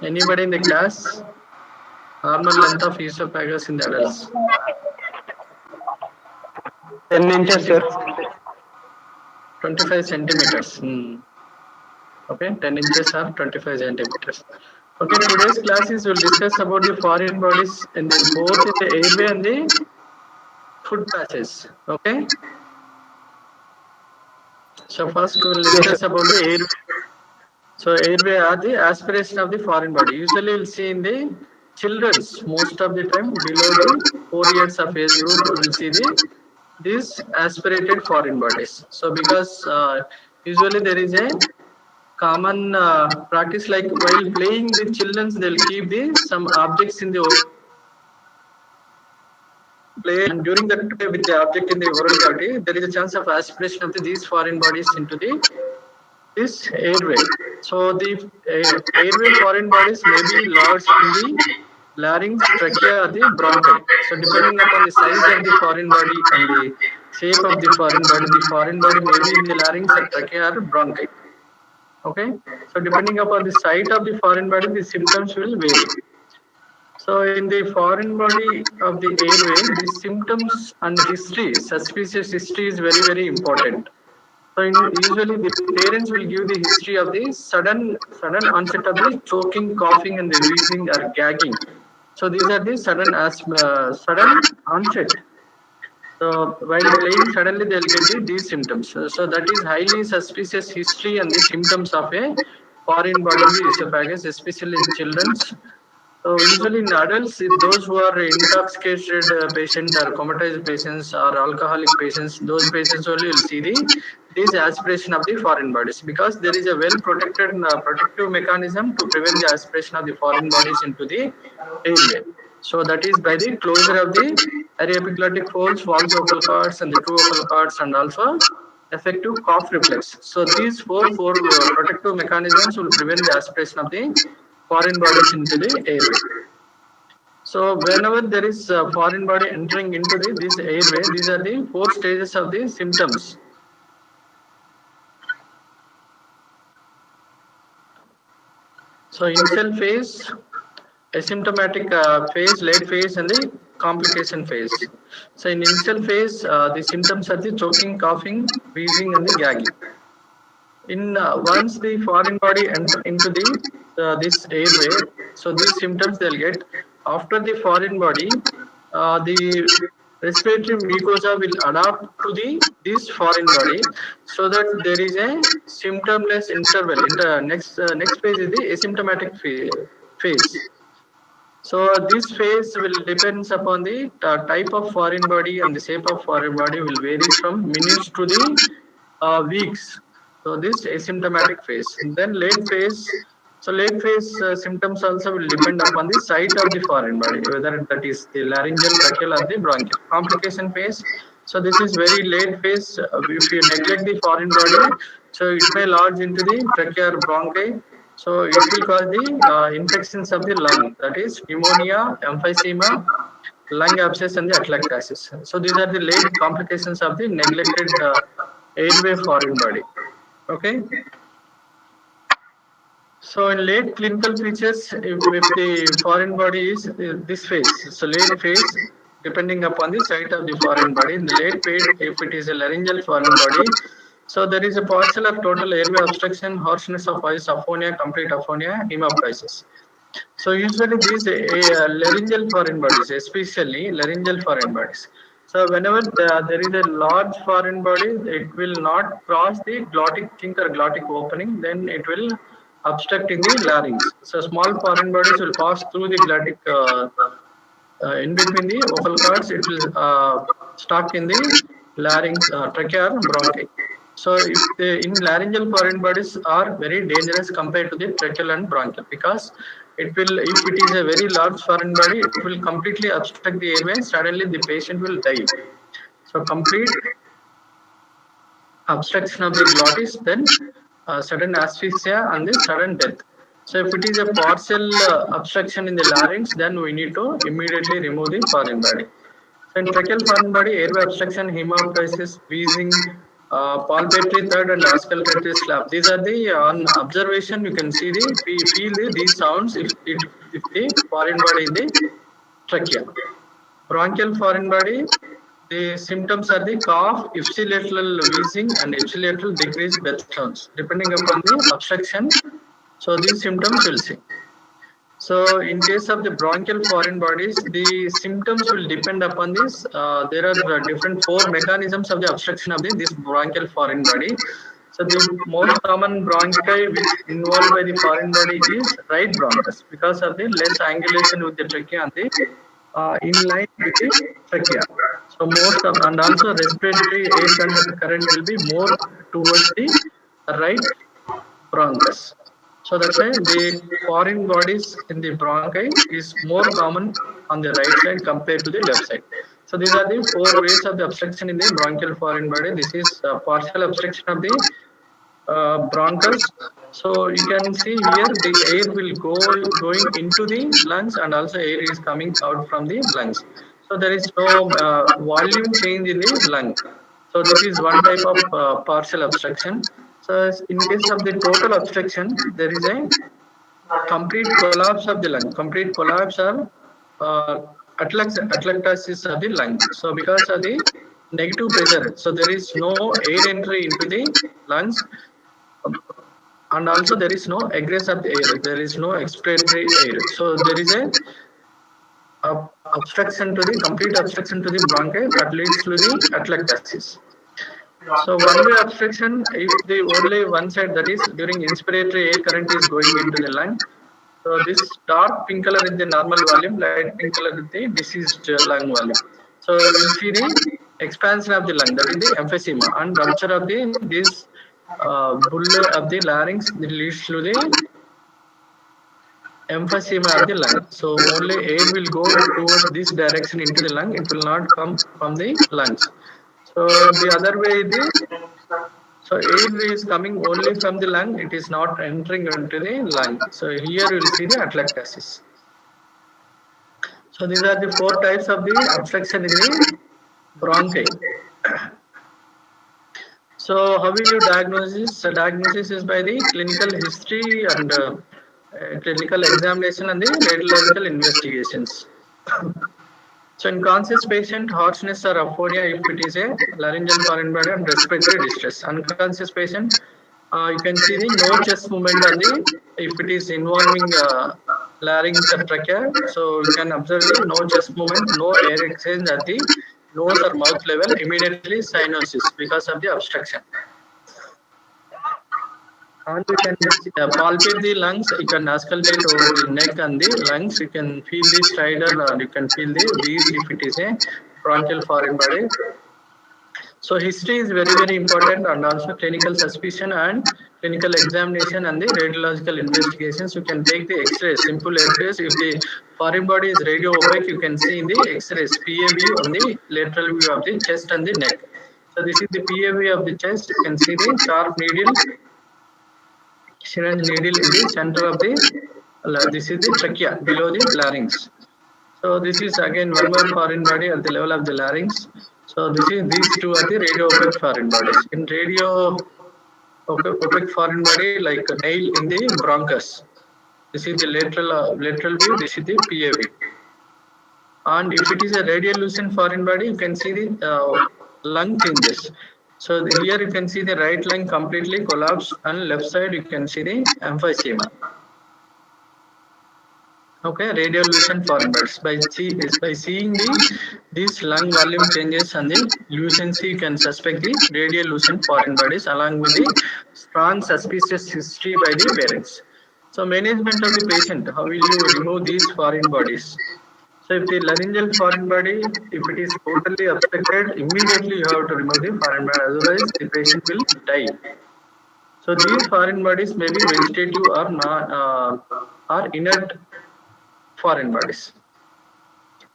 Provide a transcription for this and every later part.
Anybody in the class? Normal length of esophagus in the adults. 10 inches, sir. 25 centimeters. Okay, 10 inches or 25 centimeters. Okay, today's classes will discuss about the foreign bodies in the both in the airway and the food passages. Okay. So first we'll discuss about the airway. So airway are the aspiration of the foreign body. Usually we'll see in the children's most of the time below the 4 years of age group we'll see these aspirated foreign bodies. So because usually there is a common practice like while playing with children they'll keep some objects in the play and during that play with the object in the oral cavity there is a chance of aspiration of these foreign bodies into this airway. So the airway foreign bodies may be lodged in the larynx, trachea, or the bronchi. So depending upon the size of the foreign body and the shape of the foreign body may be in the larynx or trachea or bronchi. Okay. So depending upon the site of the foreign body, the symptoms will vary. So in the foreign body of the airway, the symptoms and history, suspicious history is very, very important. So usually the parents will give the history of the sudden onset of the choking, coughing, and the wheezing or gagging. So these are the sudden onset. So while playing, suddenly they'll get these symptoms. So that is highly suspicious history and the symptoms of a foreign body in the esophagus, especially in children's. So usually in adults, if those who are intoxicated patient or comatose patients or alcoholic patients, those patients only will see this aspiration of the foreign bodies because there is a well protected protective mechanism to prevent the aspiration of the foreign bodies into the airway. So that is by the closure of the aryepiglottic folds, false vocal cords, and the true vocal cords, and also effective cough reflex. So these four protective mechanisms will prevent the aspiration of the foreign bodies into the airway. So whenever there is a foreign body entering into this airway, these are the 4 stages of the symptoms. So initial phase, asymptomatic phase, late phase, and the complication phase. So in initial phase, the symptoms are the choking, coughing, wheezing, and the gagging. In once the foreign body enter into this airway, so these symptoms they'll get after the foreign body. The respiratory mucosa will adapt to this foreign body, so that there is a symptomless interval. Next phase is the asymptomatic phase. So this phase will depends upon the type of foreign body and the shape of foreign body will varies from minutes to the weeks. So this asymptomatic phase. And then late phase. So late phase symptoms also will depend upon the site of the foreign body, whether that is the laryngeal, tracheal, or the bronchial. Complication phase. So this is very late phase. If you neglect the foreign body, so it may lodge into the trachea or bronchi. So it will cause the infections of the lung, that is pneumonia, emphysema, lung abscess, and the atelectasis. So these are the late complications of the neglected airway foreign body. Okay. So in late clinical features, if the foreign body is this phase, so late phase, depending upon the site of the foreign body. In the late phase, if it is a laryngeal foreign body, so there is a partial or total airway obstruction, hoarseness of voice, aphonia, complete aphonia, hemoptysis. So usually these laryngeal foreign bodies, especially laryngeal foreign bodies. So whenever there is a large foreign body, it will not cross the glottic kink or glottic opening, then it will obstructing the larynx. So small foreign bodies will pass through the glottic in between the vocal cords. It will stuck in the larynx, trachea, or bronchi. So if the in laryngeal foreign bodies are very dangerous compared to the tracheal and bronchial because it will, if it is a very large foreign body, it will completely obstruct the airway. Suddenly the patient will die. So complete obstruction of the glottis, then sudden asphyxia and the sudden death. So if it is a partial obstruction in the larynx, then we need to immediately remove the foreign body. So in tracheal foreign body, airway obstruction, hemoptysis, wheezing, palpatory third and auscultatory slab. These are the on observation. You can see we feel these sounds if the foreign body in the trachea. Bronchial foreign body. The symptoms are the cough, ipsilateral wheezing, and ipsilateral decreased breath sounds, depending upon the obstruction. So these symptoms will see. So in case of the bronchial foreign bodies, the symptoms will depend upon this. There are different 4 mechanisms of the obstruction of this bronchial foreign body. So the most common bronchi which involved by the foreign body is right bronchus because of the less angulation with the trachea and the in line with the trachea. So most of, and also respiratory air current will be more towards the right bronchus. So that's why the foreign bodies in the bronchi is more common on the right side compared to the left side. So these are the 4 ways of the obstruction in the bronchial foreign body. This is partial obstruction of the bronchus. So you can see here the air will going into the lungs and also air is coming out from the lungs. So there is no volume change in the lung. So this is one type of partial obstruction. So in case of the total obstruction, there is a complete collapse of the lung, complete collapse or atelectasis of the lung. So because of the negative pressure, so there is no air entry into the lungs, and also there is no egress of the air. There is no expiratory air. So there is a obstruction to the complete obstruction to the bronchi that leads to the atelectasis. So one-way obstruction, if the only one side, that is during inspiratory air current is going into the lung. So this dark pink color is the normal volume, light pink color is the diseased lung volume. So we'll see the expansion of the lung, that is the emphysema, and rupture of this bulle of the larynx that leads to the emphysema of the lung. So only air will go towards this direction into the lung. It will not come from the lungs. So the other way is so air is coming only from the lung. It is not entering into the lung. So here you will see the atelectasis. So these are the 4 types of the obstruction in the bronchi. So how will you diagnose this? So diagnosis is by the clinical history and clinical examination and the radiological investigations. So in conscious patient, hoarseness or aphonia if it is a laryngeal foreign body and respiratory distress. Unconscious patient, you can see the no chest movement on the, if it is involving larynx or trachea. So you can observe the no chest movement, no air exchange at the nose or mouth level, immediately cyanosis because of the obstruction. And you can palpate the lungs, you can auscultate over the neck and the lungs, you can feel the stridor or you can feel the wheeze if it is a bronchial foreign body. So history is very, very important, and also clinical suspicion and clinical examination and the radiological investigations. You can take the x-rays, simple x-rays. If the foreign body is radio opaque, you can see in the x-rays, PA view on the lateral view of the chest and the neck. So this is the PA view of the chest. You can see the sharp needle, syringe needle in the center of the, this is the trachea below the larynx. So this is again one more foreign body at the level of the larynx. So these 2 are the radio opaque foreign bodies. In radio opaque foreign body, like a nail in the bronchus. This is the lateral view. This is the PA view. And if it is a radiolucent foreign body, you can see the lung changes. So here you can see the right lung completely collapsed, and left side you can see the emphysema. Okay, radiolucent foreign bodies. By seeing these lung volume changes and the lucency, you can suspect the radiolucent foreign bodies along with the strong suspicious history by the parents. So management of the patient, how will you remove these foreign bodies? So if the laryngeal foreign body, if it is totally obstructed, immediately you have to remove the foreign body, otherwise the patient will die. So these foreign bodies may be vegetative or not, or inert foreign bodies.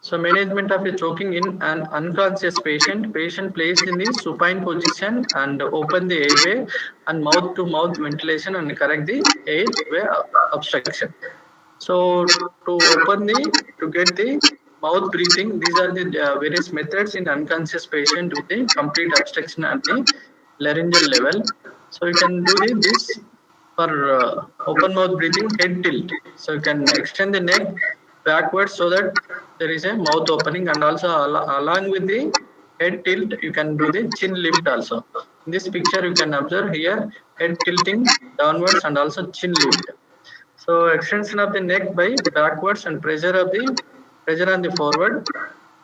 So management of a choking in an unconscious patient placed in the supine position and open the airway and mouth to mouth ventilation and correct the airway obstruction. So to get the mouth breathing, these are the various methods in unconscious patient with the complete obstruction at the laryngeal level. So you can do this for open mouth breathing, head tilt. So you can extend the neck backwards so that there is a mouth opening, and also along with the head tilt you can do the chin lift also. In this picture you can observe here head tilting downwards and also chin lift. So extension of the neck by backwards and pressure on the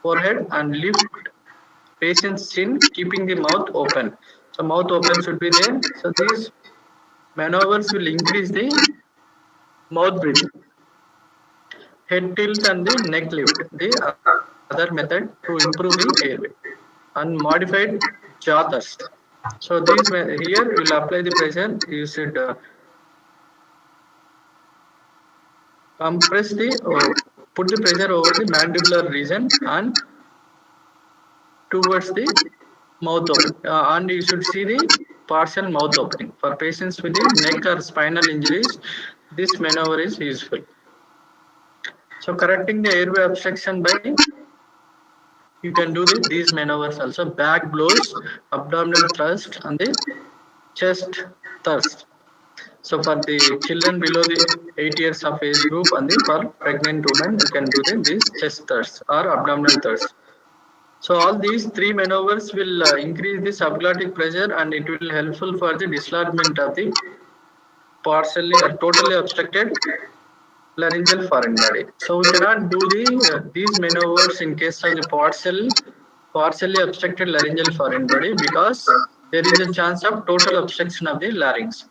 forehead and lift patient's chin, keeping the mouth open. So mouth open should be there. So these maneuvers will increase the mouth breathing, head tilt and the neck lift. The other method to improve the airway. And modified jaw thrust. So here you will apply the pressure. You should compress the put the pressure over the mandibular region and towards the mouth open, and you should see the partial mouth opening. For patients with the neck or spinal injuries, this maneuver is useful. So correcting the airway obstruction by, you can do these maneuvers also: back blows, abdominal thrust, and the chest thrust. So for the children below the 8 years of age group and for pregnant women, you can do this chest thrust or abdominal thrust. So all these three maneuvers will increase the subglottic pressure, and it will helpful for the dislodgement of the partially or totally obstructed laryngeal foreign body. So we cannot do these maneuvers in case of the partially obstructed laryngeal foreign body, because there is a chance of total obstruction of the larynx.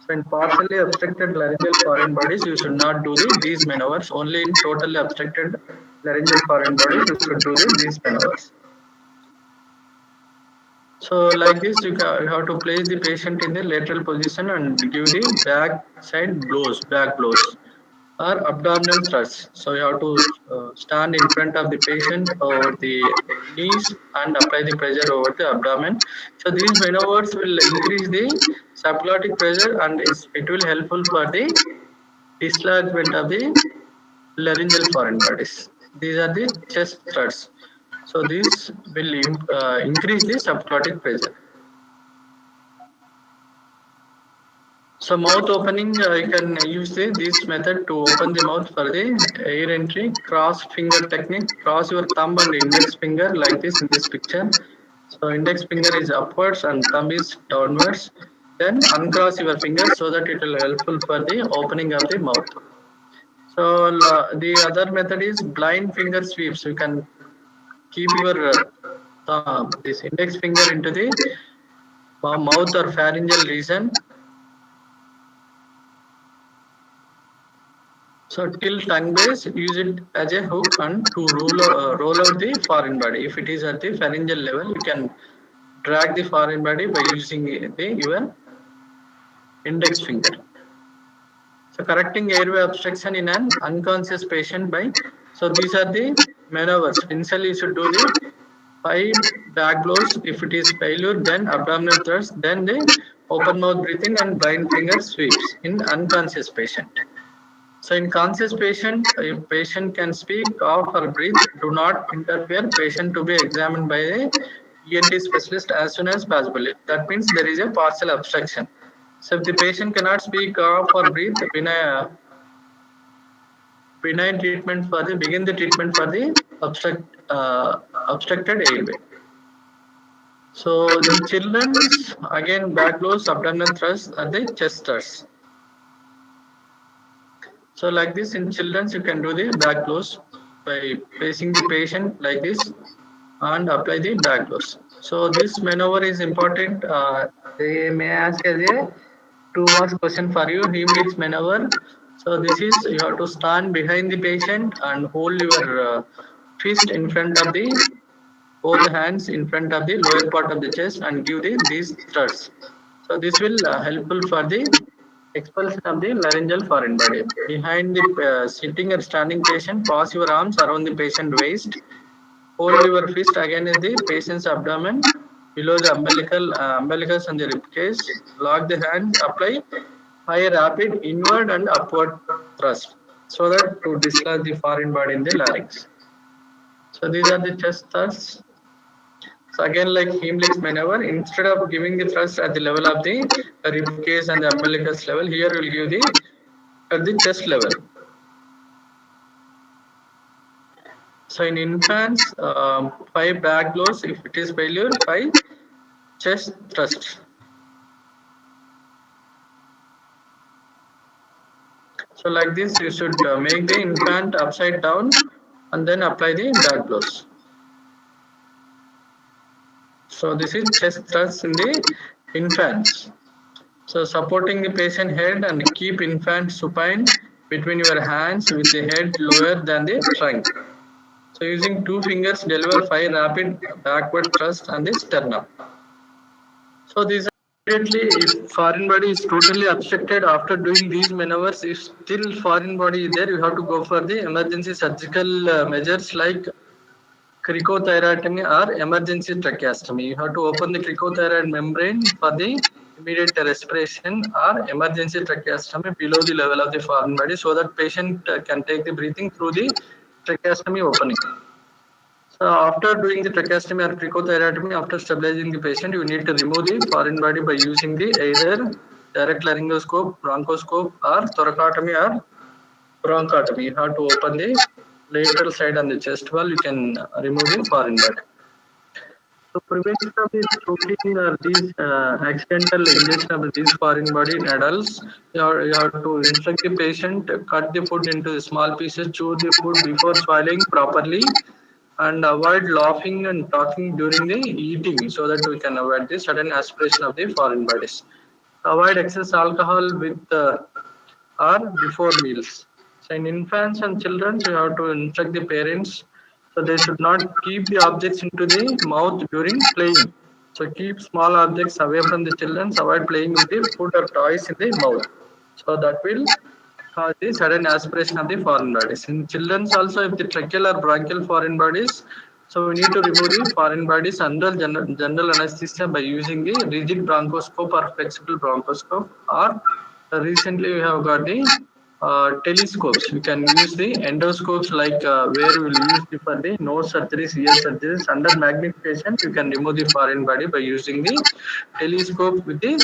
So in partially obstructed laryngeal foreign bodies, you should not do these maneuvers. Only in totally obstructed laryngeal foreign bodies, you should do these maneuvers. So like this, you have to place the patient in the lateral position and give the back blows or abdominal thrusts. So you have to stand in front of the patient over the knees and apply the pressure over the abdomen. So these maneuvers will increase the subglottic pressure, and it will helpful for the dislodgement of the laryngeal foreign bodies. These are the chest thrusts. So this will increase the subglottic pressure. So mouth opening, you can use this method to open the mouth for the air entry. Cross finger technique. Cross your thumb and index finger like this in this picture. So index finger is upwards and thumb is downwards. Then uncross your fingers so that it will helpful for the opening of the mouth. So the other method is blind finger sweeps. You can keep your this index finger into the mouth or pharyngeal region. So till tongue base, use it as a hook and to roll out the foreign body. If it is at the pharyngeal level, you can drag the foreign body by using your index finger. So correcting airway obstruction in an unconscious patient by, so these are the maneuvers. Initially you should do the 5 back blows. If it is failure, then abdominal thrust, then the open mouth breathing and blind finger sweeps in unconscious patient. So in conscious patient, if patient can speak, cough or breathe, do not interfere. Patient to be examined by a ENT specialist as soon as possible. That means there is a partial obstruction. So if the patient cannot speak, cough or breathe, benign treatment for begin the treatment for the obstructed airway. So in children's, again back blows, abdominal thrust and the chest thrust. So like this in children's, you can do the back blows by placing the patient like this and apply the back blows. So this maneuver is important. They may ask as a 2 marks question for you, Heimlich's maneuver. So this is, you have to stand behind the patient and hold your fist in front of both hands in front of the lower part of the chest and give these thrusts. So this will helpful for the expulsion of the laryngeal foreign body. Behind the sitting or standing patient, pass your arms around the patient waist. Hold your fist against the patient's abdomen below the umbilicus and the rib cage. Lock the hands. Apply high rapid inward and upward thrust so that to dislodge the foreign body in the larynx. So these are the chest thrusts. So again, like Heimlich's maneuver, instead of giving the thrust at the level of the rib cage and the umbilicus level, here we'll give the at the chest level. So in infants, 5 back blows. If it is failure, 5 chest thrust. So like this, you should make the infant upside down and then apply the back blows. So this is chest thrust in the infants. So supporting the patient head and keep infant supine between your hands with the head lower than the trunk. So using 2 fingers, deliver 5 rapid backward thrust on the sternum. So these immediately, if foreign body is totally obstructed after doing these maneuvers, if still foreign body is there, you have to go for the emergency surgical measures like cricothyrotomy or emergency tracheostomy. You have to open the cricothyroid membrane for the immediate respiration or emergency tracheostomy below the level of the foreign body so that patient can take the breathing through the tracheostomy opening. So after doing the tracheostomy or cricothyrotomy, after stabilizing the patient, you need to remove the foreign body by using the either direct laryngoscope, bronchoscope or thoracotomy or bronchotomy. You have to open the lateral side on the chest wall, you can remove the foreign body. So prevention of the choking or these accidental ingestion of these foreign body in adults, you have to instruct the patient, cut the food into small pieces, chew the food before swallowing properly, and avoid laughing and talking during the eating so that we can avoid the sudden aspiration of the foreign bodies. Avoid excess alcohol with or before meals. So in infants and children, you have to instruct the parents so they should not keep the objects into the mouth during playing. So keep small objects away from the children. Avoid playing with the food or toys in the mouth. So that will cause the sudden aspiration of the foreign bodies. In children also, if the tracheal or bronchial foreign bodies, so we need to remove the foreign bodies under general anesthesia by using the rigid bronchoscope or flexible bronchoscope, or recently we have got the telescopes. We can use the endoscopes like where we will use for the nose surgeries, ear surgeries. Under magnification, you can remove the foreign body by using the telescope with the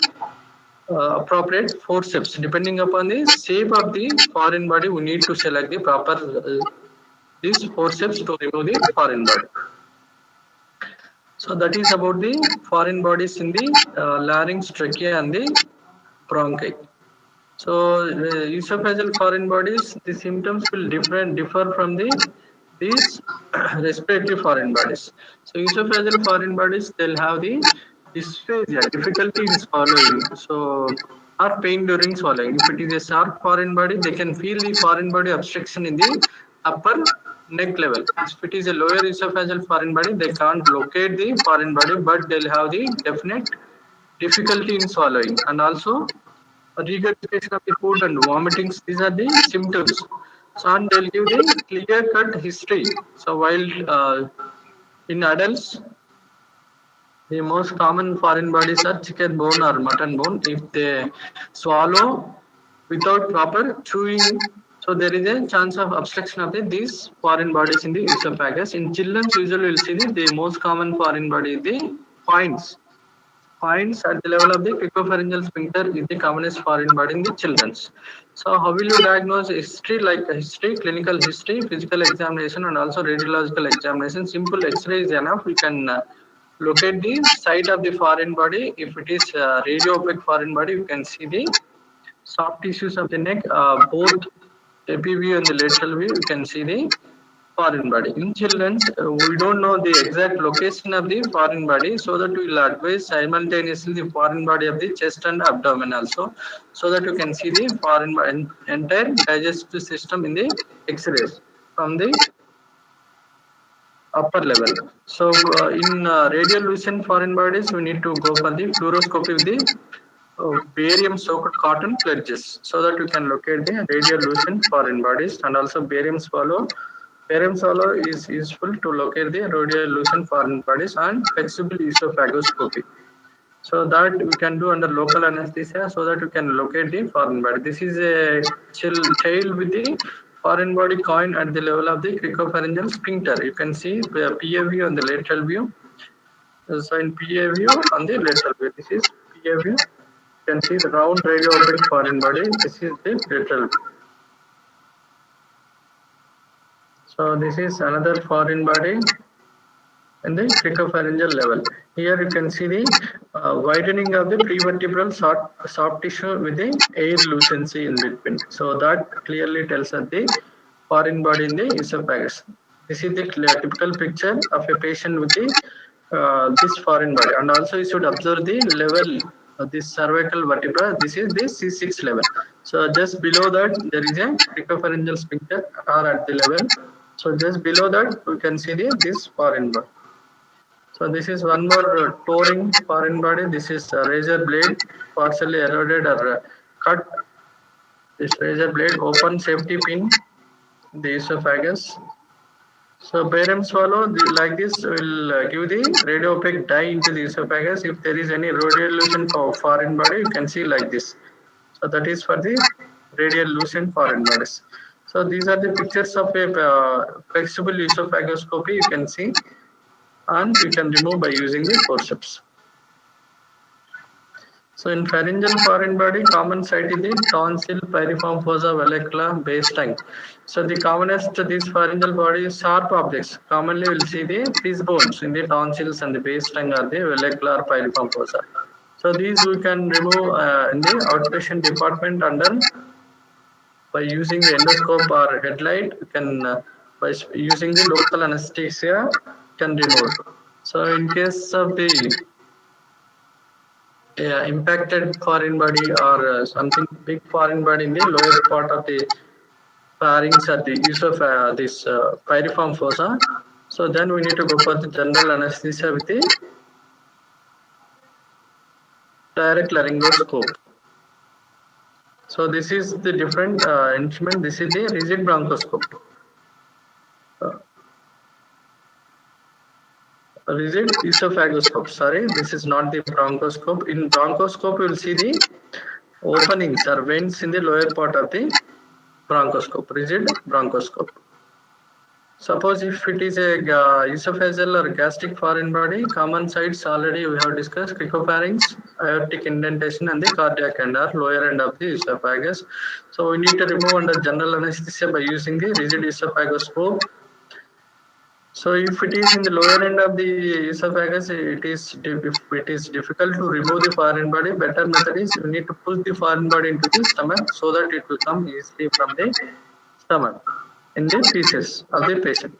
appropriate forceps. Depending upon the shape of the foreign body, we need to select the proper these forceps to remove the foreign body. So that is about the foreign bodies in the larynx, trachea, and the bronchi. So esophageal foreign bodies, the symptoms will differ from these respiratory foreign bodies. So esophageal foreign bodies, they'll have the dysphagia, difficulty in swallowing. So or pain during swallowing. If it is a sharp foreign body, they can feel the foreign body obstruction in the upper neck level. If it is a lower esophageal foreign body, they can't locate the foreign body, but they'll have the definite difficulty in swallowing, and also regurgitation of the food and vomitings. These are the symptoms. So and they'll give the clear cut history. So while in adults, the most common foreign bodies are chicken bone or mutton bone. If they swallow without proper chewing, so there is a chance of obstruction of these foreign bodies in the esophagus. In children, usually we'll see the most common foreign body is the points. Points at the level of the cricopharyngeal sphincter is the commonest foreign body in the children's. So how will you diagnose history? Like history, clinical history, physical examination, and also radiological examination. Simple X-ray is enough. We can locate the site of the foreign body. If it is radio-opaque foreign body, you can see the soft tissues of the neck, both epi view and the lateral view. You can see the foreign body. In children, we don't know the exact location of the foreign body, so that we will advise simultaneously the foreign body of the chest and abdomen also, so that you can see the foreign entire digestive system in the X-rays from the upper level. So in radiolucent foreign bodies, we need to go for the fluoroscopy with the barium soaked cotton pledges, so that you can locate the radiolucent foreign bodies, and also barium swallow. Barium swallow is useful to locate the radiolucent foreign bodies, and flexible esophagoscopy. So that we can do under local anesthesia, so that you can locate the foreign body. This is a child with the foreign body coin at the level of the cricopharyngeal sphincter. You can see the PA view and the lateral view. So in PA view on the lateral view, this is PA view. You can see the round radio-opaque foreign body. This is the lateral view. So this is another foreign body in the cricopharyngeal level. Here you can see the widening of the prevertebral soft tissue with the air lucency in between. So that clearly tells us the foreign body in the esophagus. This is the typical picture of a patient with the this foreign body, and also you should observe the level of this cervical vertebra. This is the C6 level. So just below that there is a cricopharyngeal sphincter or at the level. So just below that we can see this foreign body. So this is one more touring foreign body. This is a razor blade, partially eroded or cut. This razor blade open safety pin in the esophagus. So barium swallow like this will give the radio-opaque dye into the esophagus. If there is any radiolucent for foreign body, you can see like this. So that is for the radiolucent foreign bodies. So these are the pictures of a flexible esophagoscopy. You can see, and you can remove by using the forceps. So in pharyngeal foreign body, common site is the tonsil, pyriform fossa, vallecula, base tongue. So the commonest these pharyngeal body is sharp objects. Commonly we'll see the fish bones in the tonsils and the base tongue or the vallecula or pyriform fossa. So these we can remove in the outpatient department under by using the endoscope or headlight. You can by using the local anesthesia can remove. So in case of the impacted foreign body or something big foreign body in the lower part of the pharynx or the use of this pyriform fossa. So then we need to go for the general anesthesia with the direct laryngoscope. So this is the different instrument. This is the rigid bronchoscope. Rigid esophagoscope. Sorry, this is not the bronchoscope. In bronchoscope, you will see the openings or veins in the lower part of the bronchoscope, rigid bronchoscope. Suppose if it is a esophageal or gastric foreign body, common sites already we have discussed: cricopharynx, aortic indentation, and the cardiac end or lower end of the esophagus. So we need to remove under general anesthesia by using the rigid esophagoscope. So if it is in the lower end of the esophagus, if it is difficult to remove the foreign body, better method is you need to push the foreign body into the stomach so that it will come easily from the stomach in the feces of the patient.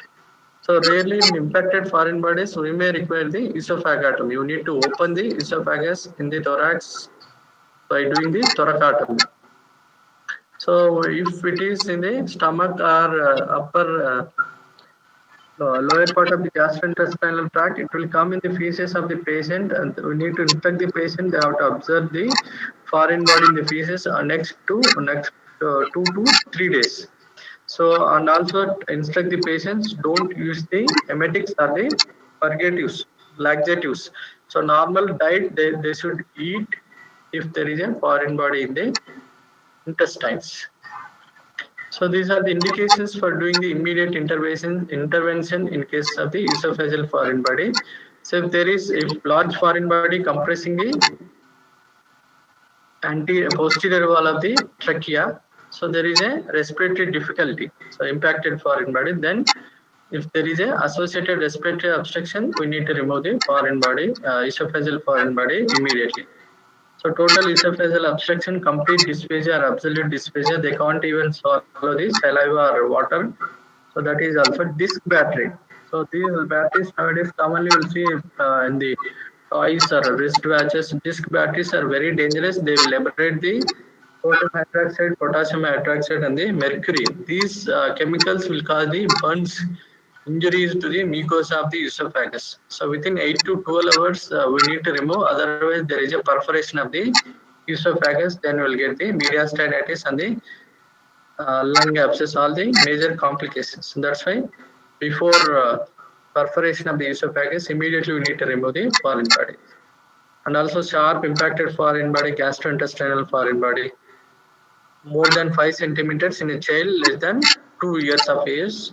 So rarely in impacted foreign bodies, we may require the esophagotomy. You need to open the esophagus in the thorax by doing the thoracotomy. So if it is in the stomach or upper lower part of the gastrointestinal tract, it will come in the feces of the patient, and we need to inspect the patient. They have to observe the foreign body in the feces next 2 to 3 days. So and also instruct the patients don't use the emetics or the purgatives, laxatives. So normal diet they should eat if there is a foreign body in the intestines. So these are the indications for doing the immediate intervention in case of the esophageal foreign body. So if there is a large foreign body compressing the posterior wall of the trachea, so there is a respiratory difficulty. So impacted foreign body. Then if there is a associated respiratory obstruction, we need to remove the foreign body, esophageal foreign body immediately. So total esophageal obstruction, complete dysphagia or absolute dysphagia, they can't even swallow the saliva or water. So that is also disc battery. So these batteries nowadays commonly will see in the toys or wrist watches. Disc batteries are very dangerous. They will liberate the sodium hydroxide, potassium hydroxide, and the mercury. These chemicals will cause the burns, injuries to the mucosa of the esophagus. So within 8 to 12 hours, we need to remove. Otherwise, there is a perforation of the esophagus. Then we will get the mediastinitis and the lung abscess, all the major complications. That's why before perforation of the esophagus, immediately we need to remove the foreign body. And also sharp impacted foreign body, gastrointestinal foreign body, more than 5 centimeters in a child less than 2 years of age.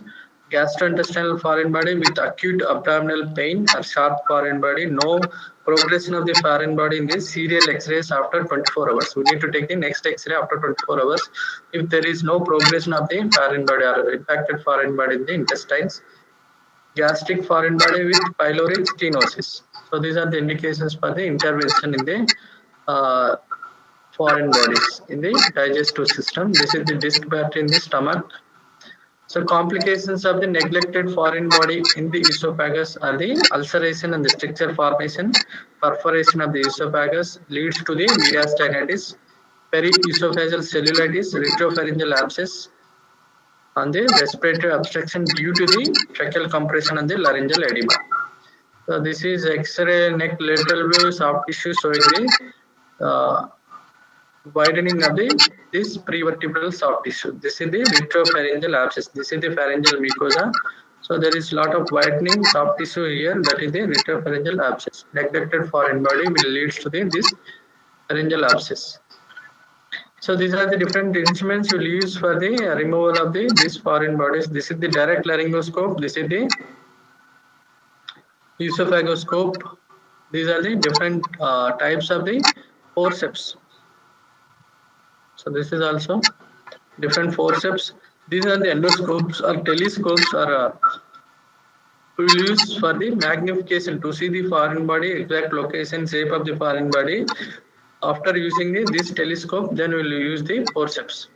gastrointestinal foreign body with acute abdominal pain or sharp foreign body, no progression of the foreign body in the serial X-rays after 24 hours. We need to take the next X-ray after 24 hours. If there is no progression of the foreign body or impacted foreign body in the intestines, gastric foreign body with pyloric stenosis. So these are the indications for the intervention in the foreign bodies in the digestive system. This is the disc battery in the stomach. So complications of the neglected foreign body in the esophagus are the ulceration and the stricture formation. Perforation of the esophagus leads to the mediastinitis, periesophageal cellulitis, retropharyngeal abscess, and the respiratory obstruction due to the tracheal compression and the laryngeal edema. So this is X-ray neck lateral view soft tissue showing the widening of this prevertebral soft tissue. This is the retropharyngeal abscess. This is the pharyngeal mucosa. So there is lot of widening soft tissue here. That is the retropharyngeal abscess. Neglected foreign body will lead to this pharyngeal abscess. So these are the different instruments you will use for the removal of these foreign bodies. This is the direct laryngoscope. This is the esophagoscope. These are the different types of the forceps. So this is also different forceps. These are the endoscopes or telescopes or we will use for the magnification to see the foreign body, exact location, shape of the foreign body. After using this telescope, then we will use the forceps.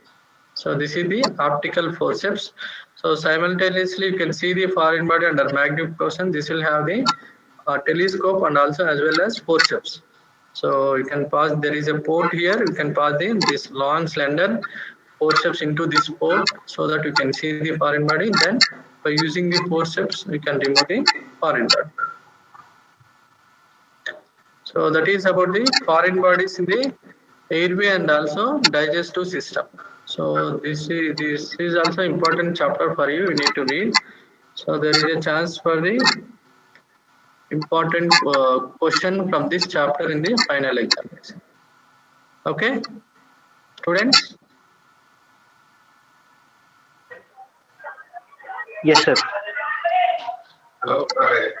So this is the optical forceps. So simultaneously you can see the foreign body under magnification. This will have the telescope and also as well as forceps. So you can pass, there is a port here, you can pass this long slender forceps into this port so that you can see the foreign body. Then by using the forceps, we can remove the foreign body. So that is about the foreign bodies in the airway and also digestive system. So this is also important chapter for you. You need to read. So there is a chance for the important question from this chapter in the final examination. Okay, students. Yes, sir. Okay.